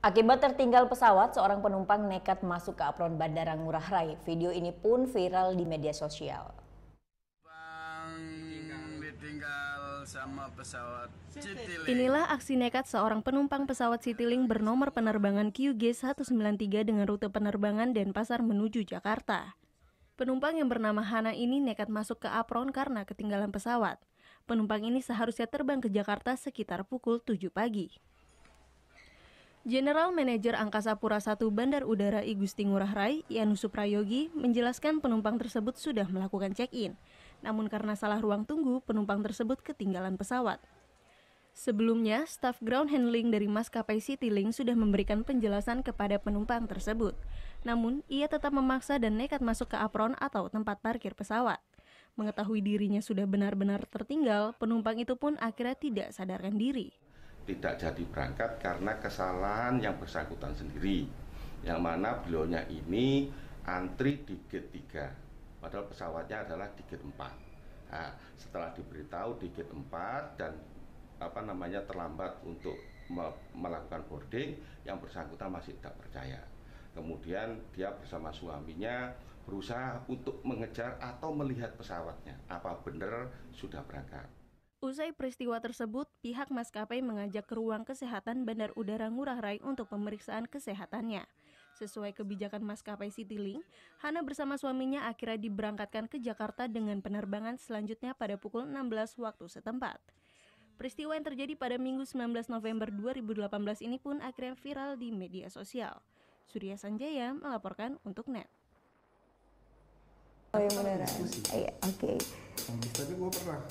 Akibat tertinggal pesawat, seorang penumpang nekat masuk ke apron Bandara Ngurah Rai. Video ini pun viral di media sosial. Ditinggal sama pesawat Citylink. Inilah aksi nekat seorang penumpang pesawat Citylink bernomor penerbangan QG193 dengan rute penerbangan Denpasar menuju Jakarta. Penumpang yang bernama Hana ini nekat masuk ke apron karena ketinggalan pesawat. Penumpang ini seharusnya terbang ke Jakarta sekitar pukul 7 pagi. General Manager Angkasa Pura I Bandar Udara I Gusti Ngurah Rai, Ianus Suprayogi, menjelaskan penumpang tersebut sudah melakukan check-in. Namun karena salah ruang tunggu, penumpang tersebut ketinggalan pesawat. Sebelumnya, staf ground handling dari maskapai Citylink sudah memberikan penjelasan kepada penumpang tersebut. Namun, ia tetap memaksa dan nekat masuk ke apron atau tempat parkir pesawat. Mengetahui dirinya sudah benar-benar tertinggal, penumpang itu pun akhirnya tidak sadarkan diri. Tidak jadi berangkat karena kesalahan yang bersangkutan sendiri, yang mana beliaunya ini antri di gate 3, padahal pesawatnya adalah di gate 4. Nah, setelah diberitahu di gate 4 dan terlambat untuk melakukan boarding, yang bersangkutan masih tidak percaya. Kemudian dia bersama suaminya berusaha untuk mengejar atau melihat pesawatnya, apa benar sudah berangkat. Usai peristiwa tersebut, pihak maskapai mengajak ke ruang kesehatan Bandar Udara Ngurah Rai untuk pemeriksaan kesehatannya. Sesuai kebijakan maskapai Citylink, Hana bersama suaminya akhirnya diberangkatkan ke Jakarta dengan penerbangan selanjutnya pada pukul 16 waktu setempat. Peristiwa yang terjadi pada Minggu 19 November 2018 ini pun akhirnya viral di media sosial. Surya Sanjaya melaporkan untuk NET. Oh yang beneran? Iya, oke. Tapi gue pernah.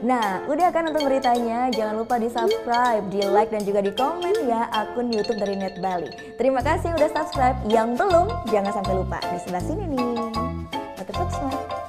Nah, udah kan untuk beritanya? Jangan lupa di-subscribe, di-like, dan juga di-komen ya akun YouTube dari Net Bali. Terima kasih udah subscribe. Yang belum, jangan sampai lupa. Di sebelah sini nih. Notifikasi.